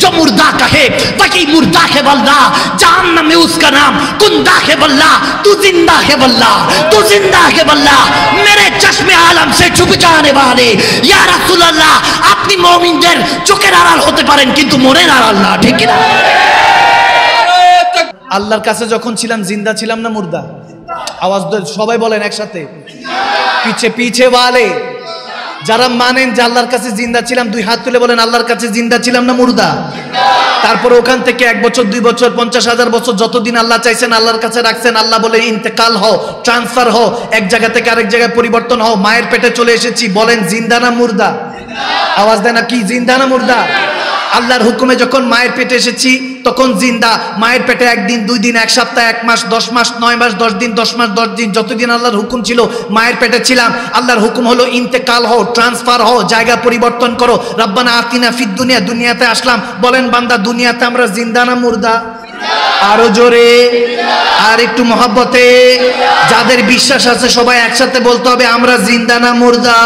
जो मुर्दा कहे वही मुर्दा है वल्लाह, जहन्नम में उसका नाम कुंदा है वल्लाह, तू जिंदा है वल्लाह, तू जिंदा है वल्लाह, मेरे चश्मे आलम से छुप जाने वाले या रसूल अल्लाह, আপনি মুমিনদের চোখের আড়াল হতে পারেন কিন্তু মনের আড়াল না, ঠিক কি না? আল্লাহর কাছে যখন ছিলাম জিন্দা ছিলাম না মুর্দা? আওয়াজ সবাই বলেন একসাথে, পিছে পিছে वाले যারা মানেন যে আল্লাহর কাছে জিন্দা ছিলাম দুই হাত তুলে বলেন আল্লাহর কাছে জিন্দা ছিলাম না মুর্দা? তারপর ওখান থেকে 1 বছর 2 বছর 50,000 বছর যতদিন আল্লাহ চাইছেন আল্লাহর কাছে রাখছেন, আল্লাহ বলে ইন্তেকাল হও, ট্রান্সফার হও, এক জায়গা থেকে আরেক জায়গায় পরিবর্তন হও, মায়ের পেটে চলে এসেছি, বলেন জিন্দা না মুর্দা? আওয়াজ দেন না, কি জিন্দা না মুর্দা? আল্লাহর হুকুমে যখন মায়ের পেটে এসেছি তখন জিন্দা, মায়ের পেটে 1 দিন 2 দিন 1 সপ্তাহ 1 মাস 10 মাস 9 মাস 10 দিন 10 মাস 10 দিন যতদিন আল্লাহর হুকুম ছিল মায়ের পেটে ছিলাম, আল্লাহর হুকুম হলো ইন্তেকাল হও, ট্রান্সফার হও, জায়গা পরিবর্তন করো, রব্বানা আতিনা ফিদ দুনিয়া, দুনিয়াতে আসলাম, বলেন বান্দা দুনিয়াতে আমরা জিন্দা না মুর্দা? আরো জোরে আর একটু মহব্বতে, যাদের বিশ্বাস আছে সবাই একসাথে বলতে হবে আমরা জিন্দা না মুর্দা?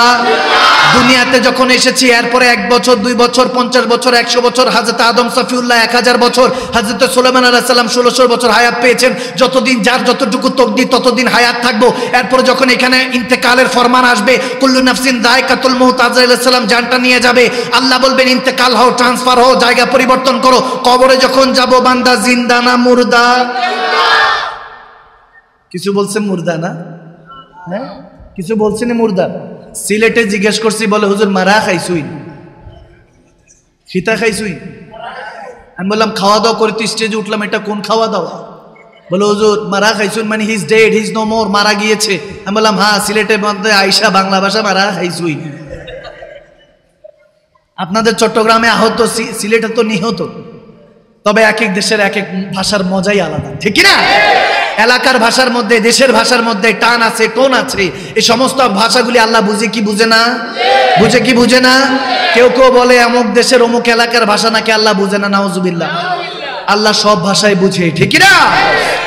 দুনিয়াতে যখন এসেছি এরপরে 1 বছর 2 বছর 50 বছর 100 বছর, হযরত আদম সফিউল্লাহ 1000 বছর, হযরত সুলাইমান আলাইহিস সালাম 1600 বছর হায়াত পেয়েছেন, যতদিন যার যতটুকু তকদির ততদিন হায়াত থাকবো। এরপর যখন এখানে ইন্তেকালের ফরমান আসবে, কুল্লু নাফসিন যায়কাতুল মাউত, আজরাইল আলাইহিস সালাম জানটা নিয়ে যাবে, আল্লাহ বলবেন ইন্তেকাল হও, ট্রান্সফার হও, জায়গা পরিবর্তন করো, কবরে যখন যাব বান্দা জিন্দা না মুর্দা? কিছু বলছে মুর্দা না? হ্যাঁ কিছু বলছেন মুর্দা? সিলেটে জিজ্ঞেস করছি, বলে হুজুর মারা খাইছুই, খিতা খাইছুই? আমি বললাম খাওয়া দাওয়া করে তো স্টেজে উঠলাম, এটা কোন খাওয়া দাওয়া? বলে হুজুর মারা খাইছুন মানে he is dead, he is no more, মারা গিয়েছে। আমি বললাম হ্যাঁ, সিলেটের মধ্যে আইসা বাংলা ভাষা মারা খাইছুই। আপনাদের চট্টগ্রামে আহত, সিলেটে তো নিহত, তবে এক এক দেশের এক এক ভাষার মজাই আলাদা, ঠিক না? এলাকার ভাষার মধ্যে দেশের ভাষার মধ্যে টান আছে, টোন আছে, এই সমস্ত ভাষাগুলি আল্লাহ বুঝে কি বুঝে না? বুঝে কি বুঝে না? কেউ কেউ বলে অমুক দেশের অমুক এলাকার ভাষা নাকি আল্লাহ বুঝে না, নাউজুবিল্লাহ। আল্লাহ সব ভাষায় বুঝে, ঠিক না?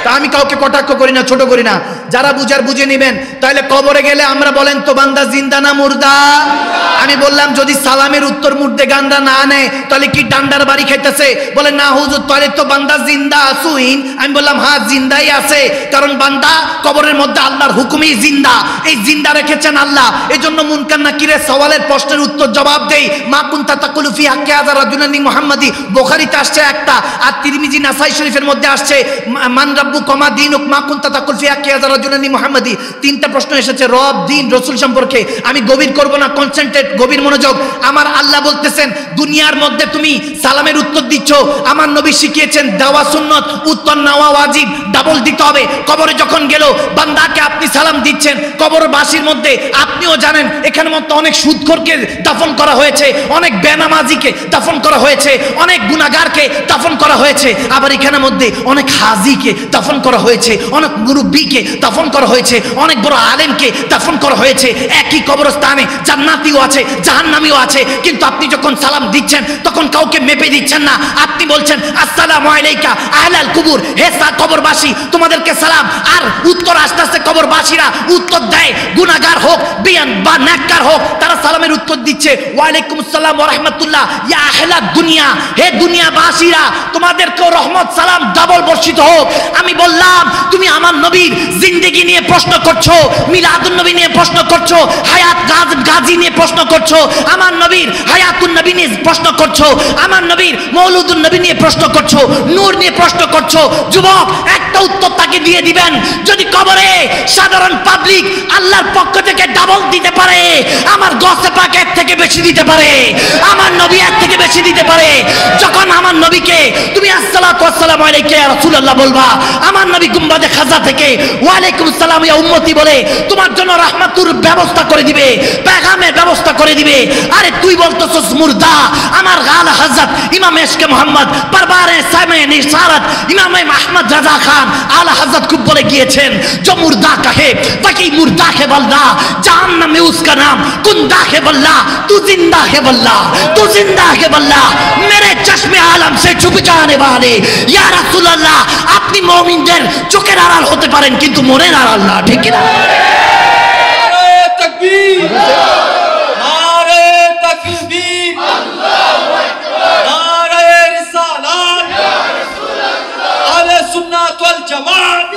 তা আমি কাউকে কটাক্ষ করি না, ছোট করি না, যারা বুঝার বুঝে নেবেন। তাহলে কবরে গেলে আমরা বলেন তো বান্দা জিন্দা না মুর্দা? আমি বললাম যদি সালামের উত্তর মুর্দে গান্ডা না নেয় তাহলে কি ডান্ডার বাড়ি খাইতেছে? বলে না হুজুর তাহলে তো বান্দা জিন্দা আসুইন। আমি বললাম হ্যাঁ জিন্দাই আছে, কারণ বান্দা কবরের মধ্যে আল্লাহর হুকুমেই জিন্দা, এই জিন্দা রেখেছেন আল্লাহ। এই জন্য মুনকার নাকিরের সওয়ালের প্রশ্নের উত্তর জবাব দেই, মা কুনতা তাকুলু ফি হাক্কি হাযা রাজুলান মুহাম্মাদি, বুখারীতে আসছে একটা, আর তিরমিজি নাসাই শরীফের মধ্যে আসছে মান রাব্বু কমা দিনুক মা কুনতা তাকুল ফি হাক্কি হাযা রাজুলান মুহাম্মাদি। 3টা প্রশ্ন এসেছে রব, দিন, রাসূল সম্পর্কে। আমি গভীর করব না, কনসেন্ট্রেট, গভীর মনোযোগ। আমার আল্লাহ বলতেছেন দুনিয়ার মধ্যে তুমি সালামের উত্তর দিচ্ছ, আমার নবী শিখিয়েছেন দেওয়া সুন্নত, উত্তর নেওয়া ওয়াজিব, ডাবল দিতে হবে। কবরে যখন গেল বান্দাকে আপনি সালাম দিচ্ছেন, কবরবাসীর মধ্যে আপনিও জানেন এখানে মধ্যে অনেক সুদখোরকে দাফন করা হয়েছে, অনেক বেনামাজিকে দাফন করা হয়েছে, অনেক গুনাহগারকে দাফন করা হয়েছে, আবার এখানে মধ্যে অনেক হাজিকে দাফন করা হয়েছে, অনেক মুরব্বীকে দাফন করা হয়েছে, অনেক বড় আলেমকে দাফন করা হয়েছে। একই কবরস্থানে জান্নাতীও আছে, জাহান্নামীও আছে, কিন্তু আপনি যখন সালাম দিচ্ছেন তখন কাউকে মেপে দিচ্ছেন না, আপনি বলছেন আসসালামু আলাইকা আহলাল কুবুর, হে কবরবাসী তোমাদেরকে সালাম। আর উত্তর আসতে আসতে কবরবাসীরা উত্তর দেয়, গুনাহগার হোক বিয়ান বা নেককার হোক, তারা সালামের উত্তর দিচ্ছে ওয়ালাইকুম আসসালাম ওয়া রাহমাতুল্লাহ ইয়া আহলাদ দুনিয়া, হে দুনিয়াবাসীরা তোমাদেরকেও রহমত সালাম ডাবল বর্ষিত হোক। আমি বললাম তুমি আমার নবীর জিন্দেগি নিয়ে প্রশ্ন করছো, মিলাদুন নবী নিয়ে প্রশ্ন করছো, হায়াত গাজী নিয়ে প্রশ্ন করছো, আমার নবীর হায়াতুন নবী নিয়ে প্রশ্ন করছো, আমার নবীর মৌলুদুন নবী নিয়ে প্রশ্ন করছো, নূর নিয়ে প্রশ্ন করছো। যুবক একটা উত্তর তাকে দিয়ে দিবেন, যদি কবরে সাধারণ পাবলিক আল্লাহর পক্ষ থেকে ডাবল দিতে পারে, আমার গসে পাক এর থেকে বেশি দিতে পারে, আমার নবী এর থেকে বেশি দিতে পারে। যখন আমার নবীকে তুমি আসসালাতু ওয়াসসালামু আলাইকা ইয়া রাসূলুল্লাহ বলবা, আমার নবী গুম্বাদে খাজা থেকে ওয়ালাইকুম আসসালাম ইয়া উম্মতি বলে তোমার জন্য রাহমাতুর ব্যবস্থা করে দিবে, পেগামের ব্যবস্থা করে দিবে। আরে তুই বলতেছস মুর্দা, আমার গাল হযরত ইমাম ইশকে মোহাম্মদ পরবারে সামে নিসারত ইমাম আহমদ রাজা খান আলা হযরত খুব বলে গিয়েছেন, जो मुर्दा कहे वही मुर्दा है वल्लाह, जहन्नम में उसका नाम कुंदा है वल्लाह, तू जिंदा है वल्लाह, तू जिंदा है वल्लाह, मेरे चश्मे आलम से छुप जाने वाले या रसूल अल्लाह, আপনি মুমিনদের চোখের আড়াল হতে পারেন কিন্তু মনের আড়াল না, ঠিক না? নারে তাকবীর, নারে তাকবীর, আল্লাহু আকবার, নারে জামাত